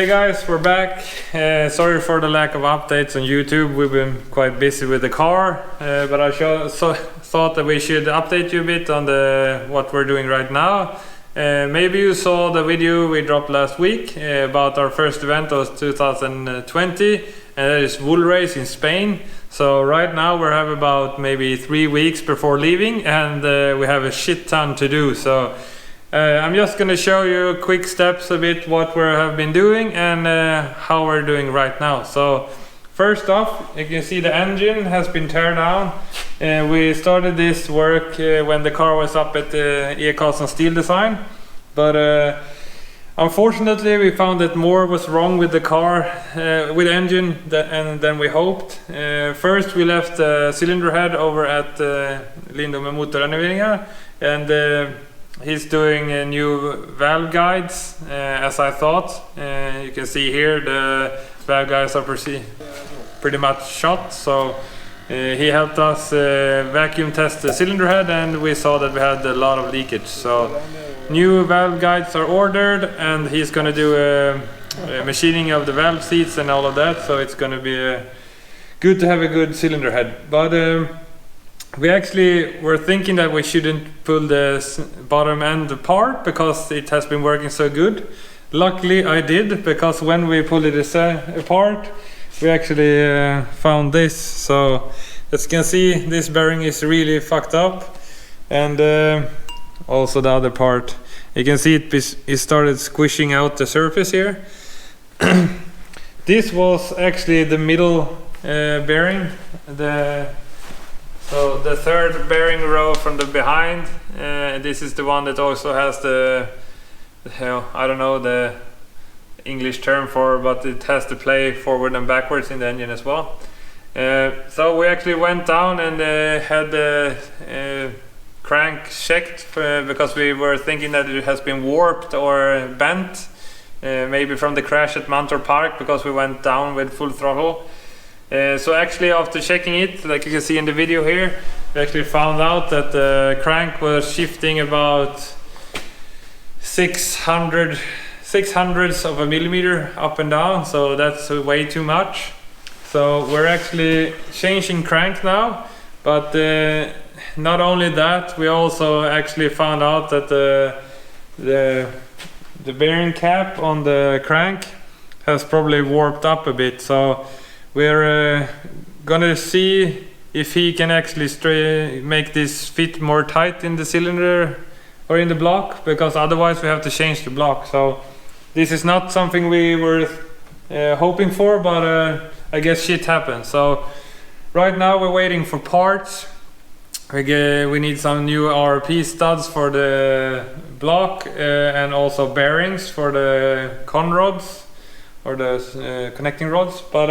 Hey guys, we're back. Sorry for the lack of updates on YouTube. We've been quite busy with the car, but I thought that we should update you a bit on what we're doing right now. Maybe you saw the video we dropped last week about our first event of 2020, and that is Wool Race in Spain. So right now we have about maybe 3 weeks before leaving, and we have a shit ton to do. So I'm just gonna show you quick steps a bit what we have been doing and how we're doing right now. So first off, you can see the engine has been teared down. We started this work when the car was up at Ecarlsson Steeldesign, but unfortunately we found that more was wrong with the car, with the engine than we hoped. First we left the cylinder head over at Lindom med Motorrenoveringar, and he's doing new valve guides, as I thought. You can see here the valve guides are pretty much shot, so he helped us vacuum test the cylinder head, and we saw that we had a lot of leakage. So new valve guides are ordered, and he's going to do a machining of the valve seats and all of that, so it's going to be good to have a good cylinder head. But we actually were thinking that we shouldn't pull the bottom end apart because it has been working so good. Luckily I did, because when we pulled it apart we actually found this. So as you can see, this bearing is really fucked up, and also the other part. You can see it started squishing out the surface here. This was actually the middle bearing, so the third bearing row from the behind. This is the one that also has I don't know the English term for, but it has to play forward and backwards in the engine as well. So we actually went down and had the crank checked because we were thinking that it has been warped or bent, maybe from the crash at Mantorp Park, because we went down with full throttle. So actually after checking it, like you can see in the video here, we actually found out that the crank was shifting about 600ths of a millimeter up and down, so that's way too much. So we're actually changing crank now, but not only that, we also actually found out that the bearing cap on the crank has probably warped up a bit. So we're gonna see if he can actually make this fit more tight in the cylinder or in the block, because otherwise we have to change the block. So this is not something we were hoping for, but I guess shit happens. So right now we're waiting for parts. We need some new RP studs for the block, and also bearings for the con rods or the connecting rods, but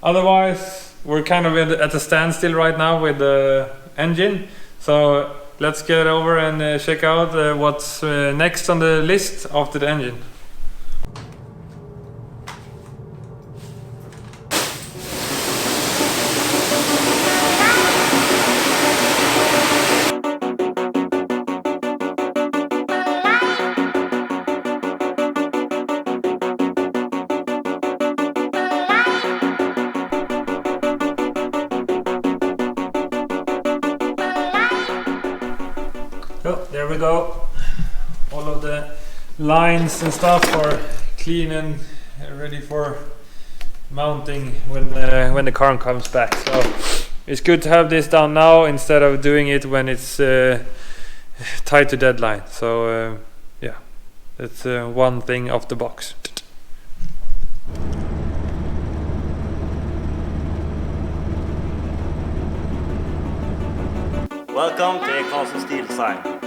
otherwise we're kind of at a standstill right now with the engine. So let's get over and check out what's next on the list after the engine. So there we go. All of the lines and stuff are clean and ready for mounting when the car comes back. So it's good to have this done now instead of doing it when it's tied to deadline. So yeah, that's one thing off the box. Welcome to Ecarlsson Steeldesign.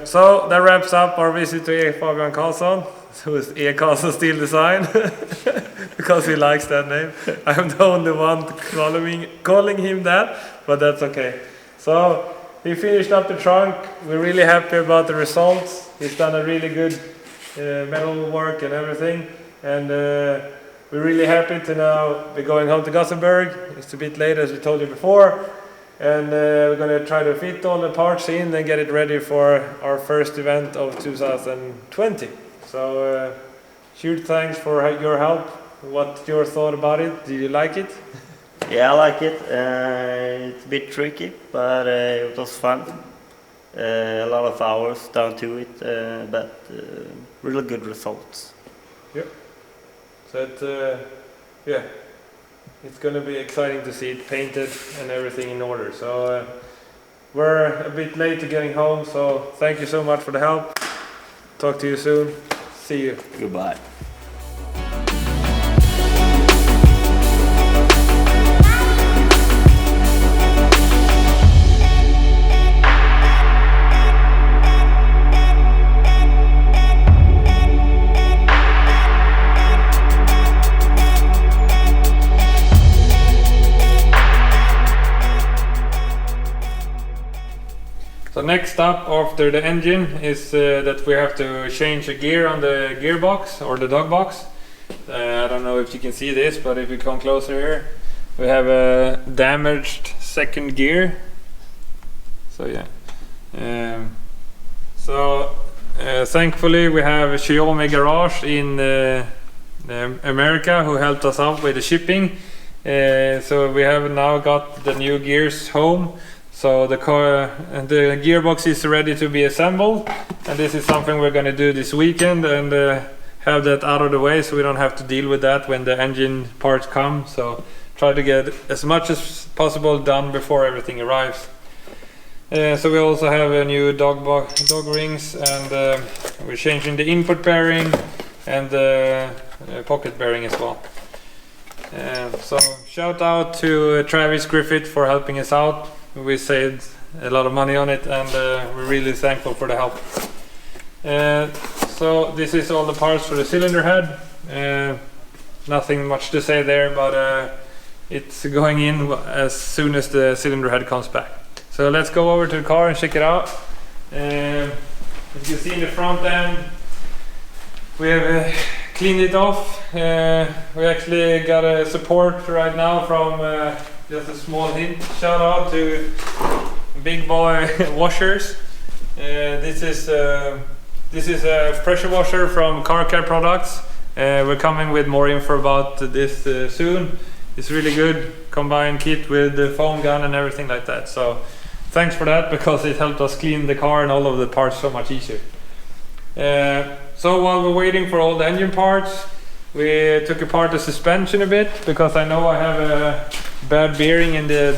So that wraps up our visit to Fabian Karlsson, who is Ecarlsson Steeldesign, because he likes that name. I'm the only one calling him that, but that's okay. So he finished up the trunk. We're really happy about the results. He's done a really good metal work and everything, and we're really happy to now be going home to Gothenburg. It's a bit late, as we told you before. And we're going to try to fit all the parts in and get it ready for our first event of 2020. So huge thanks for your help. What's your thought about it? Did you like it? Yeah, I like it. It's a bit tricky, but it was fun. A lot of hours down to it, but really good results. Yep. So yeah. It's going to be exciting to see it painted and everything in order. So we're a bit late to getting home, so thank you so much for the help. Talk to you soon. See you. Goodbye. So next up after the engine is that we have to change a gear on the gearbox or the dog box. I don't know if you can see this, but if you come closer here, we have a damaged second gear. So yeah. Thankfully we have a Xiaomi garage in America who helped us out with the shipping. So we have now got the new gears home. So the gearbox is ready to be assembled, and this is something we're going to do this weekend and have that out of the way so we don't have to deal with that when the engine parts come. So try to get as much as possible done before everything arrives. So we also have a new dog rings, and we're changing the input bearing and the pocket bearing as well. So shout out to Travis Griffith for helping us out. We saved a lot of money on it, and we're really thankful for the help. So this is all the parts for the cylinder head. Nothing much to say there, but it's going in as soon as the cylinder head comes back. So let's go over to the car and check it out. As you can see in the front end, we have cleaned it off. We actually got a support right now from just a small hint. Shout out to Big Boy Washers. This is a pressure washer from Car Care Products. We're coming with more info about this soon. It's really good combined kit with the foam gun and everything like that. So thanks for that, because it helped us clean the car and all of the parts so much easier. So while we're waiting for all the engine parts, we took apart the suspension a bit, because I know I have a bad bearing in the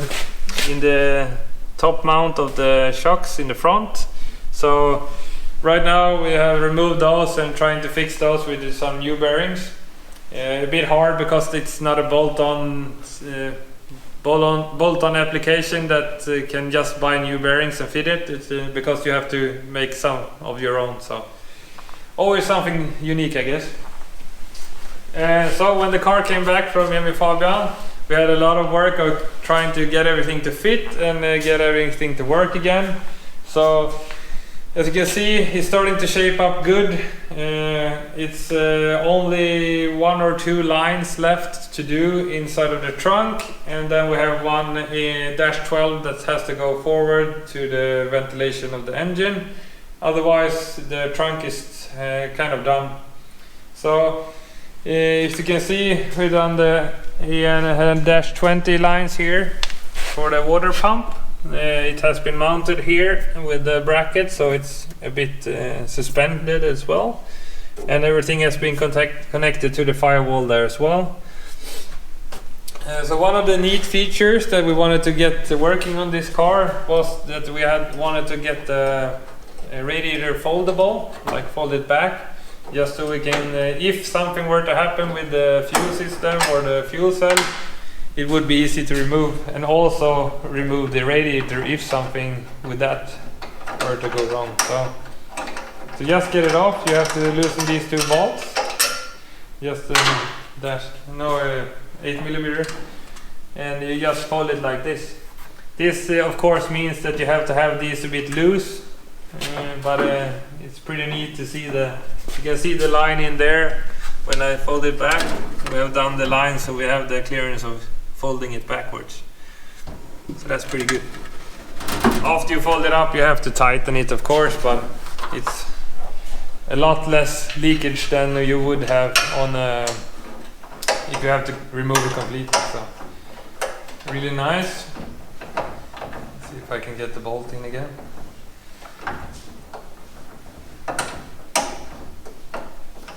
top mount of the shocks in the front. So right now we have removed those and trying to fix those with some new bearings. A bit hard because it's not a bolt-on application that can just buy new bearings and fit it. It's because you have to make some of your own. So always something unique, I guess. So when the car came back from Emil Fabian, we had a lot of work of trying to get everything to fit and get everything to work again. So as you can see, it's starting to shape up good. It's only 1 or 2 lines left to do inside of the trunk, and then we have one dash 12 that has to go forward to the ventilation of the engine. Otherwise the trunk is kind of done. So if you can see, we've done the dash 20 lines here for the water pump. It has been mounted here with the bracket, so it's a bit suspended as well, and everything has been connected to the firewall there as well. So one of the neat features that we wanted to get working on this car was that we wanted to get the radiator foldable, like folded back, just so we can, if something were to happen with the fuel system or the fuel cell, it would be easy to remove, and also remove the radiator if something with that where to go wrong. So to just get it off, you have to loosen these two bolts. Just 8mm, and you just fold it like this. This of course means that you have to have these a bit loose, but it's pretty neat to see you can see the line in there. When I fold it back, we have done the line, so we have the clearance of folding it backwards. So that's pretty good. After you fold it up, you have to tighten it, of course, but it's a lot less leakage than you would have on if you have to remove it completely. So really nice. Let's see if I can get the bolt in again.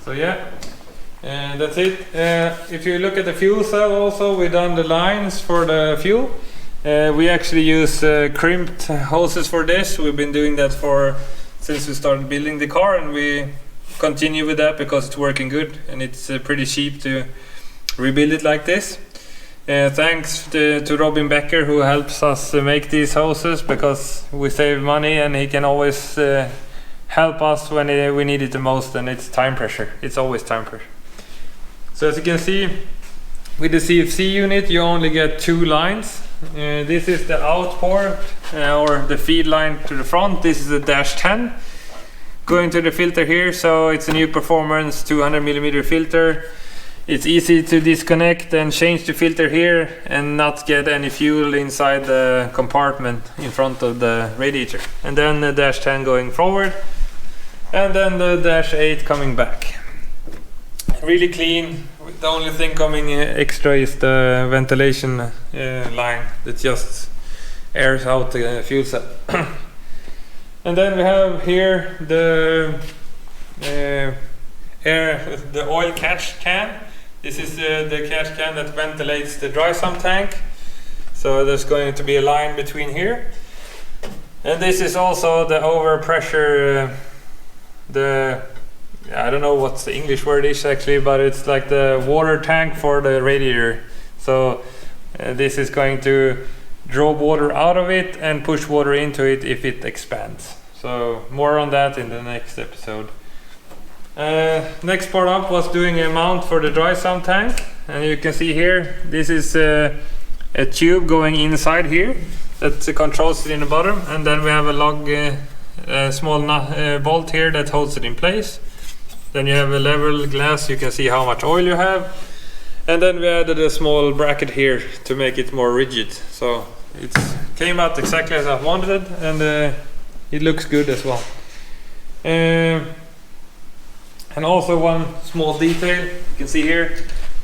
So yeah, and that's it. If you look at the fuel cell also, we done the lines for the fuel. We actually use crimped hoses for this. We've been doing that since we started building the car, and we continue with that because it's working good and it's pretty cheap to rebuild it like this. Thanks to Robin Becker, who helps us make these hoses, because we save money and he can always help us when we need it the most, and it's time pressure. It's always time pressure. So as you can see, with the CFC unit you only get 2 lines. This is the out port or the feed line to the front. This is the -10 going to the filter here, so it's a new performance 200mm filter. It's easy to disconnect and change the filter here and not get any fuel inside the compartment in front of the radiator. And then the -10 going forward, and then the -8 coming back. Really clean. The only thing coming extra is the ventilation line that just airs out the fuel cell. And then we have here the oil catch can. This is the catch can that ventilates the dry sump tank. So there's going to be a line between here. And this is also the overpressure, I don't know what the English word is actually, but it's like the water tank for the radiator. So this is going to draw water out of it and push water into it if it expands. So more on that in the next episode. Next part up was doing a mount for the dry sump tank, and you can see here this is a tube going inside here that controls it in the bottom, and then we have a small bolt here that holds it in place. Then you have a level glass, you can see how much oil you have. And then we added a small bracket here to make it more rigid. So it came out exactly as I wanted, and it looks good as well. And also one small detail, you can see here,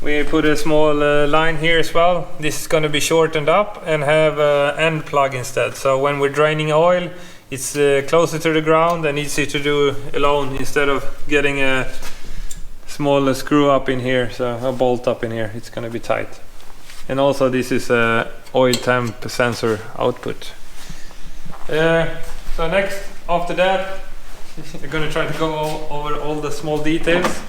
we put a small line here as well. This is going to be shortened up and have an end plug instead. So when we're draining oil, it's closer to the ground and easy to do alone instead of getting a small screw up in here, so a bolt up in here. It's going to be tight. And also this is a oil temp sensor output. So next, after that, we're going to try to go over all the small details.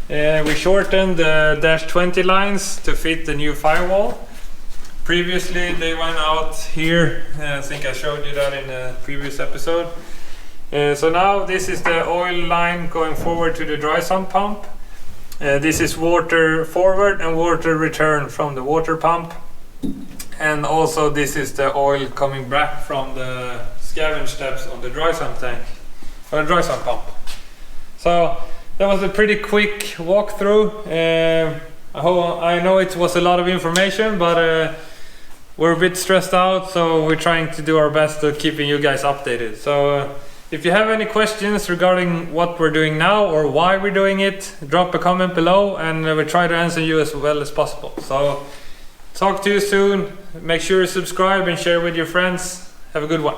We shortened the -20 lines to fit the new firewall. Previously they went out here, I think I showed you that in a previous episode. So now this is the oil line going forward to the dry sump pump. This is water forward and water return from the water pump. And also this is the oil coming back from the scavenge steps on the dry sump tank, or dry sump pump. So that was a pretty quick walkthrough. I know it was a lot of information, but we're a bit stressed out, so we're trying to do our best to keeping you guys updated. So if you have any questions regarding what we're doing now or why we're doing it, drop a comment below and we'll try to answer you as well as possible. So talk to you soon. Make sure you subscribe and share with your friends. Have a good one.